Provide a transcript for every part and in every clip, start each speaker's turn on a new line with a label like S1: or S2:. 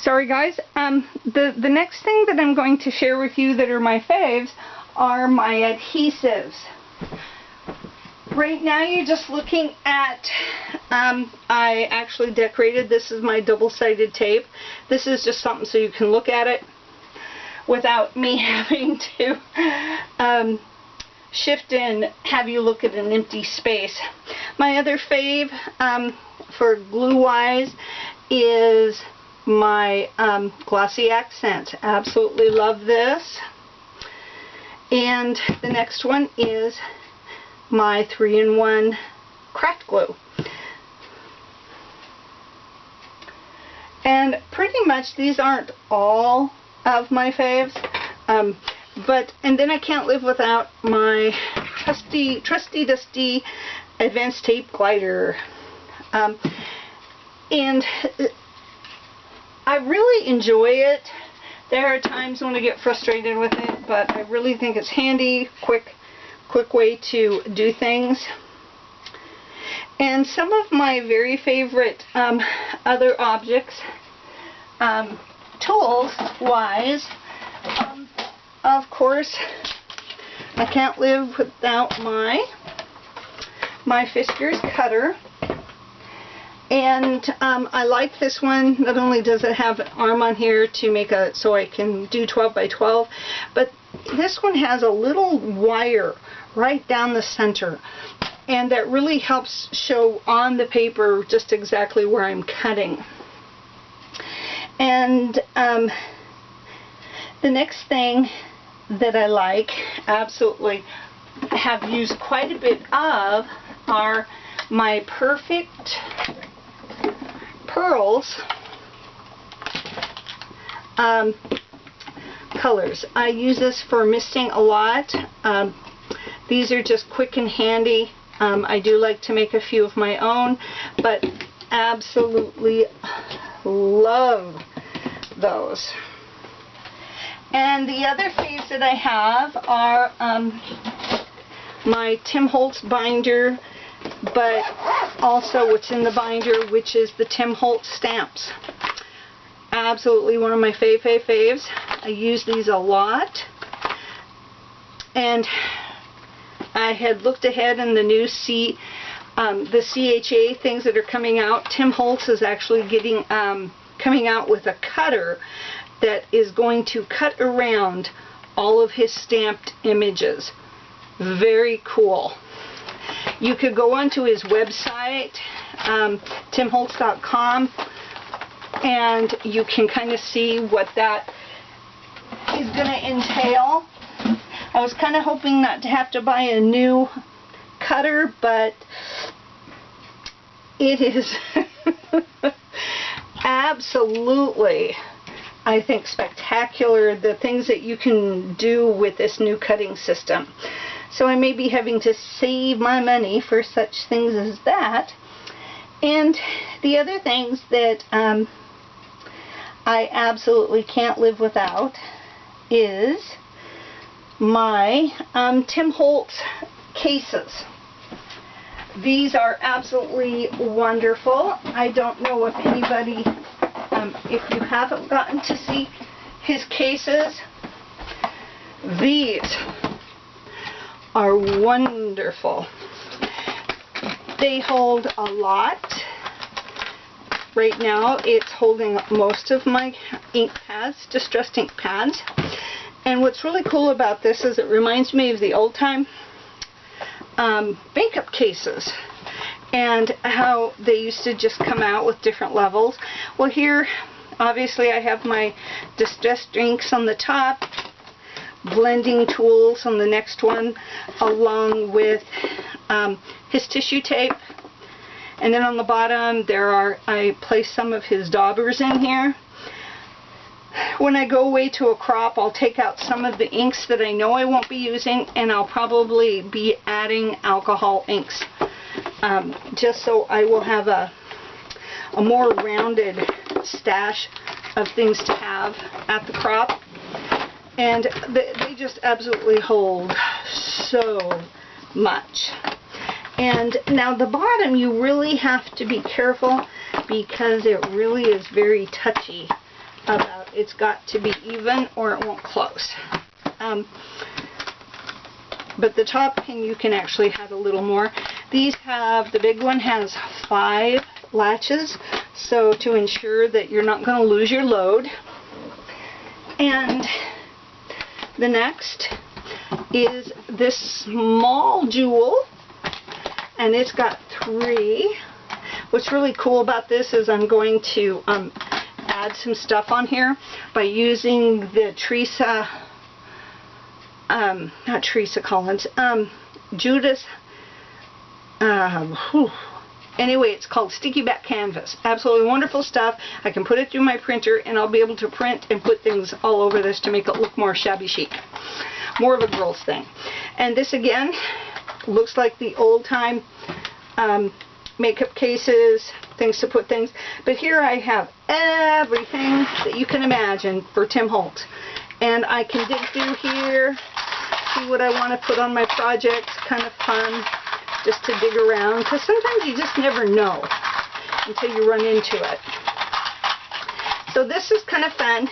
S1: Sorry guys, the next thing that I'm going to share with you that are my faves are my adhesives. Right now you're just looking at, I actually decorated, this is my double-sided tape. This is just something so you can look at it without me having to shift in, have you look at an empty space. My other fave for glue-wise is my glossy accent. Absolutely love this. And the next one is my 3-in-1 craft glue. And pretty much these aren't all of my faves, and then I can't live without my trusty dusty advanced tape glider. And I really enjoy it. There are times when I get frustrated with it, but I really think it's handy, quick way to do things. And some of my very favorite other objects, tools wise, of course, I can't live without my Fiskars cutter. And I like this one. Not only does it have an arm on here to make so I can do 12 by 12, but this one has a little wire right down the center, and that really helps show on the paper just exactly where I'm cutting. And the next thing that I like, absolutely have used quite a bit of, are my Perfect Pearls colors. I use this for misting a lot. These are just quick and handy. I do like to make a few of my own, but absolutely love those. And the other faves that I have are my Tim Holtz binder, but also what's in the binder, which is the Tim Holtz stamps. Absolutely one of my faves. I use these a lot. And I had looked ahead in the new the CHA things that are coming out. Tim Holtz is actually getting coming out with a cutter that is going to cut around all of his stamped images. Very cool. You could go onto his website, timholtz.com, and you can kind of see what that is going to entail. I was kind of hoping not to have to buy a new cutter, but it is absolutely, I think, spectacular, the things that you can do with this new cutting system. So I may be having to save my money for such things as that. And the other things that I absolutely can't live without is my Tim Holtz cases. These are absolutely wonderful. I don't know if anybody, if you haven't gotten to see his cases, these are wonderful. They hold a lot. Right now it's holding most of my ink pads, distressed ink pads. And what's really cool about this is it reminds me of the old time makeup cases and how they used to just come out with different levels. Well, here obviously I have my distressed inks on the top, blending tools on the next one, along with his tissue tape, and then on the bottom I place some of his daubers in here. When I go away to a crop, I'll take out some of the inks that I know I won't be using, and I'll probably be adding alcohol inks, just so I will have a more rounded stash of things to have at the crop. And they just absolutely hold so much. And now the bottom, you really have to be careful because it really is very touchy. about it's got to be even or it won't close. But the top pin you can actually add a little more. These have, the big one has 5 latches, so to ensure that you're not going to lose your load. And the next is this small jewel, and it's got 3. What's really cool about this is I'm going to add some stuff on here by using the Teresa, not Teresa Collins, Judas, anyway, it's called Sticky Back Canvas. Absolutely wonderful stuff. I can put it through my printer and I'll be able to print and put things all over this to make it look more shabby chic. More of a girl's thing. And this again looks like the old time makeup cases, things to put things. But here I have everything that you can imagine for Tim Holtz. And I can dig through here, see what I want to put on my project. Kind of fun just to dig around, because sometimes you just never know until you run into it. So this is kind of fun.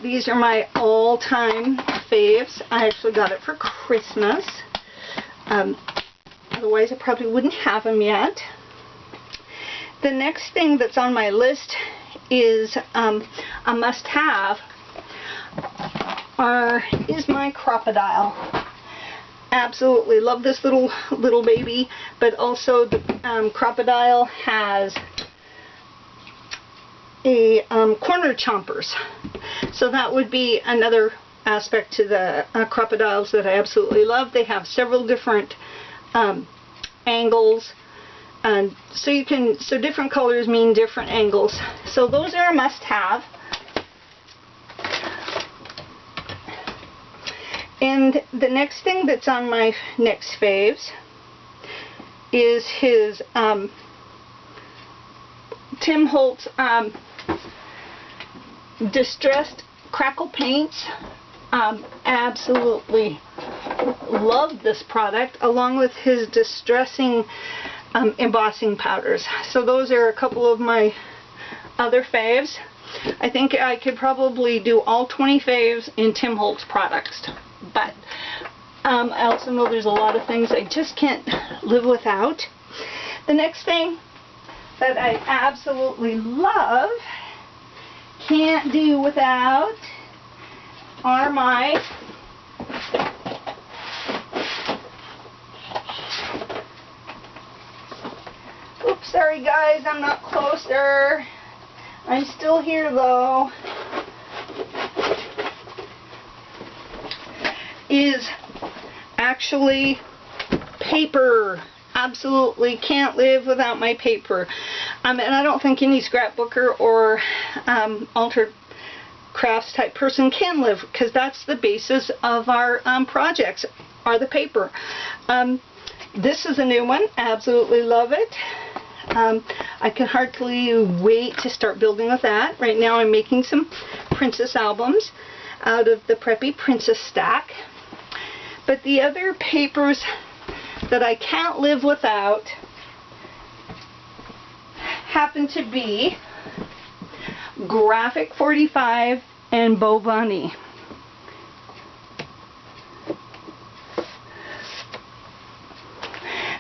S1: These are my all-time faves. I actually got it for Christmas. Otherwise I probably wouldn't have them yet. The next thing that's on my list is a must-have is my crocodile. Absolutely love this little baby, but also the crocodile has a corner chompers, so that would be another aspect to the crocodiles that I absolutely love. They have several different angles, and so different colors mean different angles, so those are a must-have. And the next thing that's on my next faves is his Tim Holtz distressed crackle paints. Absolutely love this product, along with his distressing embossing powders. So those are a couple of my other faves. I think I could probably do all 20 faves in Tim Holtz products. But I also know there's a lot of things I just can't live without. The next thing that I absolutely love, can't do without, are my oops, sorry guys, I'm not closer. I'm still here though. Is actually paper. Absolutely can't live without my paper. And I don't think any scrapbooker or altered crafts type person can live, because that's the basis of our projects, are the paper. This is a new one. Absolutely love it. I can hardly wait to start building with that. Right now I'm making some princess albums out of the Preppy Princess stack. But the other papers that I can't live without happen to be Graphic 45 and Bo Bunny.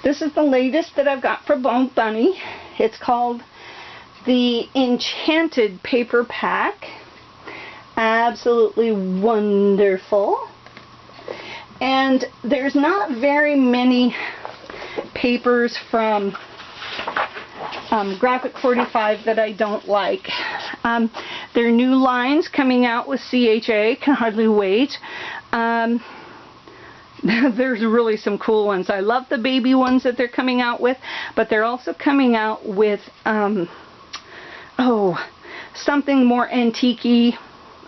S1: This is the latest that I've got for Bo Bunny. It's called the Enchanted Paper Pack. Absolutely wonderful. And there's not very many papers from Graphic 45 that I don't like. There are new lines coming out with CHA. Can hardly wait. There's really some cool ones. I love the baby ones that they're coming out with, but they're also coming out with something more antique-y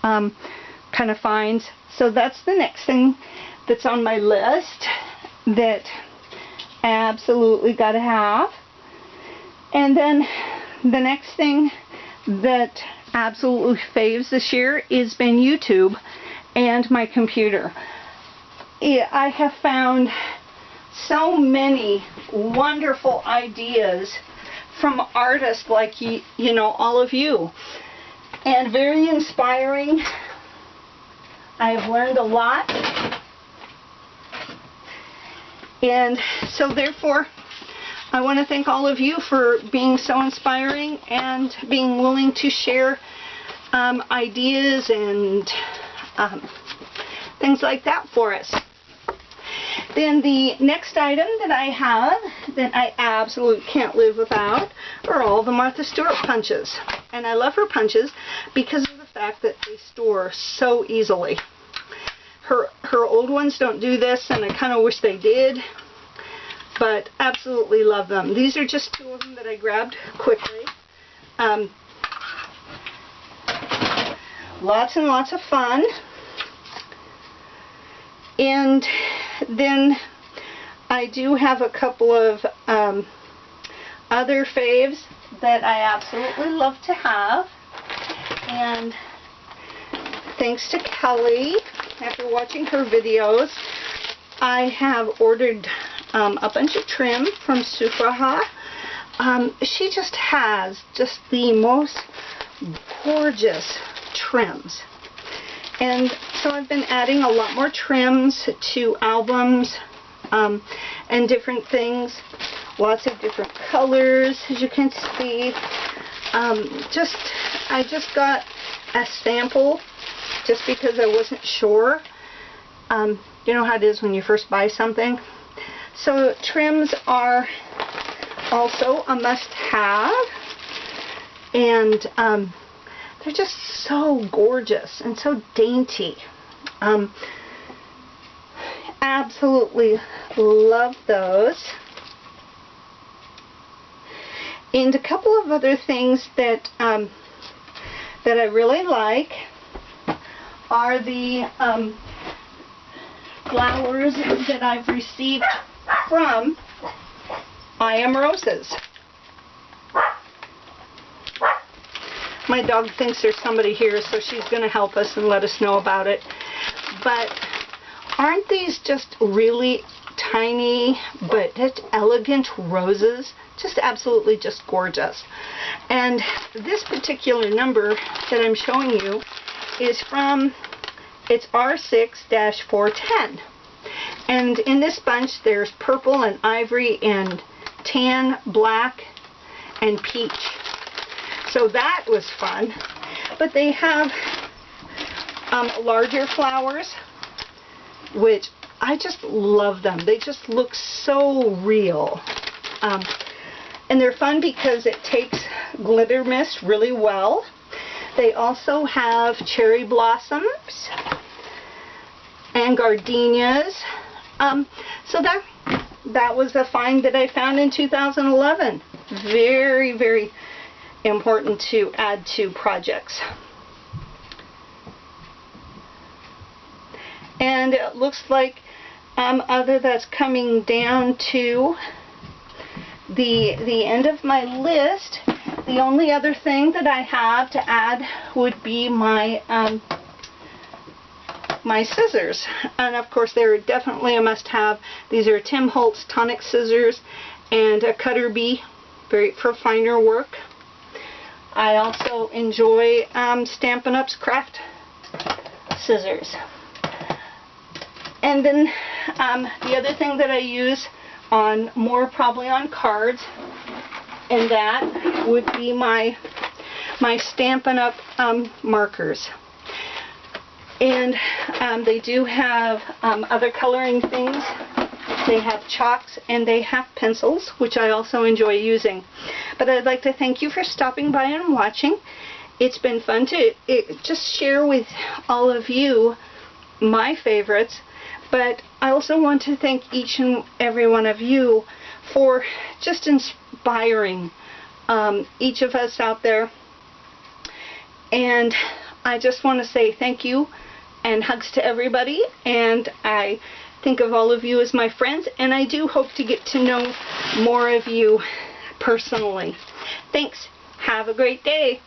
S1: kind of finds. So that's the next thing that's on my list that absolutely got to have. And then the next thing that absolutely faves this year has been YouTube and my computer. I have found so many wonderful ideas from artists like you know, all of you. and very inspiring. I've learned a lot, and so therefore I want to thank all of you for being so inspiring and being willing to share ideas and things like that for us. Then the next item that I have that I absolutely can't live without are all the Martha Stewart punches. And I love her punches because of the fact that they store so easily. Her old ones don't do this, and I kind of wish they did, but absolutely love them. These are just two of them that I grabbed quickly. Lots and lots of fun. And then I do have a couple of other faves that I absolutely love to have. And thanks to Kelly, after watching her videos, I have ordered a bunch of trim from Sufraha. She just has just the most gorgeous trims. And so I've been adding a lot more trims to albums and different things. Lots of different colors, as you can see. I just got a sample just because I wasn't sure. You know how it is when you first buy something. So trims are also a must-have, and they're just so gorgeous and so dainty. Absolutely love those. And a couple of other things that that I really like are the flowers that I've received from I Am Roses. My dog thinks there's somebody here, so she's going to help us and let us know about it. But aren't these just really tiny but elegant roses? Just absolutely just gorgeous. And this particular number that I'm showing you is from, it's R6-410. And in this bunch there's purple and ivory and tan, black, and peach. So that was fun. But they have larger flowers, which I just love them. They just look so real. And they're fun because it takes glitter mist really well. They also have cherry blossoms and gardenias. So that was a find that I found in 2011. Very, very important to add to projects. And it looks like other that's coming down to the end of my list. The only other thing that I have to add would be my my scissors, and of course they're definitely a must-have. These are Tim Holtz tonic scissors and a cutter bee, very for finer work. I also enjoy Stampin' Up's craft scissors. And then the other thing that I use on probably on cards, and that would be my Stampin' Up markers. And they do have other coloring things. They have chalks and they have pencils, which I also enjoy using. But I'd like to thank you for stopping by and watching. It's been fun to just share with all of you my favorites, but I also want to thank each and every one of you for just inspiring each of us out there. And I just want to say thank you and hugs to everybody, and I think of all of you as my friends, and I do hope to get to know more of you personally. Thanks. Have a great day.